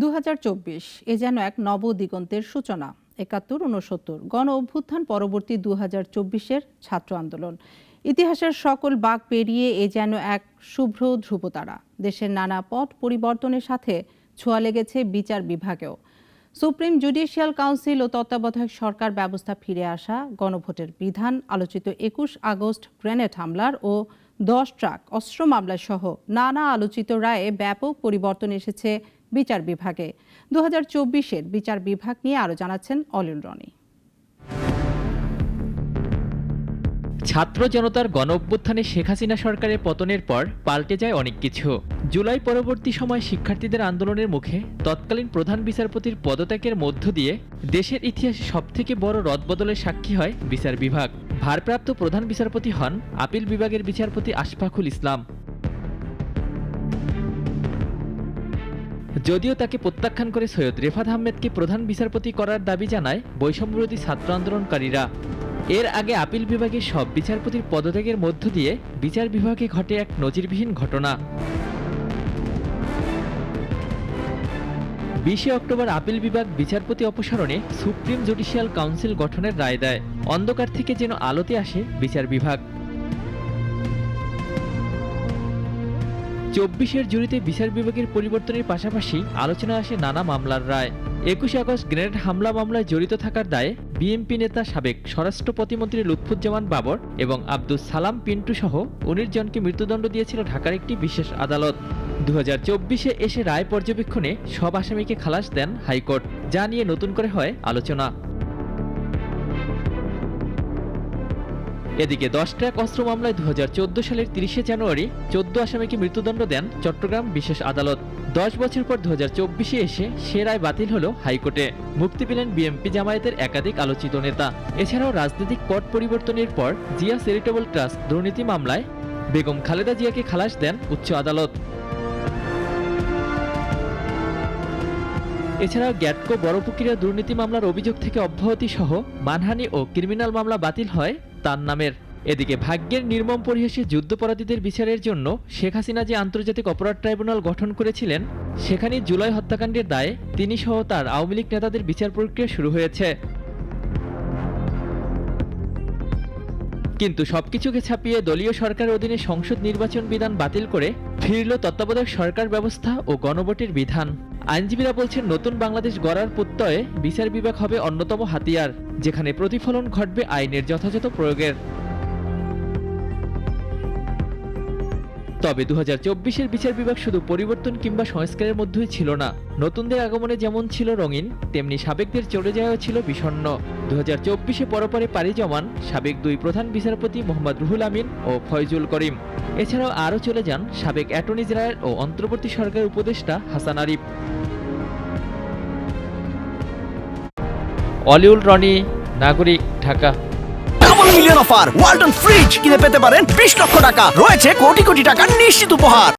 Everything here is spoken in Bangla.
২০২৪ এ যেন এক নবদিগন্তের সূচনা। ৭১-৬৯ গণ অভ্যুত্থান পরবর্তী ২০২৪-এর ছাত্র আন্দোলন ইতিহাসের সকল বাঁক পেরিয়ে এ যেন এক শুভ্র ধ্রুবতারা। দেশের নানা পথ পরিবর্তনের সাথে ছোঁয়া লেগেছে বিচার বিভাগেও। সুপ্রিম জুডিশিয়াল কাউন্সিল ও তত্ত্বাবধায়ক সরকার ব্যবস্থা ফিরে আসা, গণভোটের বিধান, আলোচিত ২১ আগস্ট গ্রেনেড হামলার ও ১০ ট্রাক অস্ত্র মামলা সহ নানা আলোচিত রায়ে ব্যাপক পরিবর্তন এসেছে বিচার বিভাগে। ২০২৪-এর বিচার বিভাগ নিয়ে আরও জানাচ্ছেন অলিউল রনি। ছাত্র জনতার গণ অভ্যুত্থানে শেখ হাসিনা সরকারের পতনের পর পাল্টে যায় অনেক কিছু। জুলাই পরবর্তী সময় শিক্ষার্থীদের আন্দোলনের মুখে তৎকালীন প্রধান বিচারপতির পদত্যাগের মধ্য দিয়ে দেশের ইতিহাসে সবথেকে বড় রদবদলের সাক্ষী হয় বিচার বিভাগ। ভারপ্রাপ্ত প্রধান বিচারপতি হন আপিল বিভাগের বিচারপতি আশফাকুল ইসলাম। যদিও তাকে প্রত্যাখ্যান করে সৈয়দ রেফাত আহমেদকে প্রধান বিচারপতি করার দাবি জানায় বৈষম্যবিরোধী ছাত্র আন্দোলনকারীরা। এর আগে আপিল বিভাগের সব বিচারপতির পদত্যাগের মধ্য দিয়ে বিচার বিভাগে ঘটে এক নজিরবিহীন ঘটনা। ২০ অক্টোবর আপিল বিভাগ বিচারপতি অপসারণে সুপ্রিম জুডিশিয়াল কাউন্সিল গঠনের রায় দেয়। অন্ধকার থেকে যেন আলোতে আসে বিচার বিভাগ। ২৪-এর জুরিতে বিচার বিভাগের পরিবর্তনের পাশাপাশি আলোচনা আসে নানা মামলার রায়। ২১ আগস্ট গ্রেনেড হামলা মামলায় জড়িত থাকার দায়ে বিএনপি নেতা সাবেক স্বরাষ্ট্র প্রতিমন্ত্রী লুৎফুজ্জামান বাবর এবং আব্দুস সালাম পিন্টু সহ ১৯ জনকে মৃত্যুদণ্ড দিয়েছিল ঢাকার একটি বিশেষ আদালত। ২০২৪-এ এসে রায় পর্যবেক্ষণে সব আসামিকে খালাস দেন হাইকোর্ট, যা নিয়ে নতুন করে হয় আলোচনা। এদিকে ১০ ট্রাক অস্ত্র মামলায় ২০১৪ সালের ৩০ জানুয়ারি ১৪ আসামিকে মৃত্যুদণ্ড দেন চট্টগ্রাম বিশেষ আদালত। ১০ বছর পর ২০২৪-এ এসে সে রায় বাতিল হল হাইকোর্টে। মুক্তি পেলেন বিএনপি জামায়াতের একাধিক আলোচিত নেতা। এছাড়াও রাজনৈতিক পট পরিবর্তনের পর জিয়া চ্যারিটেবল ট্রাস্ট দুর্নীতি মামলায় বেগম খালেদা জিয়াকে খালাস দেন উচ্চ আদালত। এছাড়াও গ্যাটকো বড়পুকুরিয়া দুর্নীতি মামলার অভিযোগ থেকে অব্যাহতি সহ মানহানি ও ক্রিমিনাল মামলা বাতিল হয় তার নামের। এদিকে ভাগ্যের নির্মম পরিহাসে যুদ্ধাপরাধীদের বিচারের জন্য শেখ হাসিনা যে আন্তর্জাতিক অপরাধ ট্রাইব্যুনাল গঠন করেছিলেন, সেখানে জুলাই হত্যাকাণ্ডের দায়ে তিনি সহ তার আওয়ামী লীগ নেতাদের বিচার প্রক্রিয়া শুরু হয়েছে। কিন্তু সবকিছুকে ছাপিয়ে দলীয় সরকারের অধীনে সংসদ নির্বাচন বিধান বাতিল করে ফিরল তত্ত্বাবধায়ক সরকার ব্যবস্থা ও গণভোটের বিধান। আইনজীবীরা বলছেন, নতুন বাংলাদেশ গড়ার প্রত্যয়ে বিচার বিভাগ হবে অন্যতম হাতিয়ার, যেখানে প্রতিফলন ঘটবে আইনের যথাযথ প্রয়োগের। তবে ২০২৪-এর বিচার বিভাগ শুধু পরিবর্তন কিংবা সংস্কারের মধ্যেই ছিল না। নতুনদের আগমনে যেমন ছিল রঙিন, তেমনি সাবেকদের চলে যাওয়া ছিল বিষণ্ণ। ২০২৪-এ পরপরে পাড়ি জমান সাবেক দুই প্রধান বিচারপতি মোহাম্মদ রুহুল আমিন ও ফয়জুল করিম। এছাড়াও আরও চলে যান সাবেক অ্যাটর্নি জেনারেল ও অন্তর্বর্তী সরকারের উপদেষ্টা হাসান আরিফ। অলিউল রনি, নাগরিক, Dhaka. Double million offer Walton fridge কিনে পেতে পারেন ২০ লক্ষ টাকা। রয়েছে কোটি কোটি টাকার নিশ্চিত উপহার।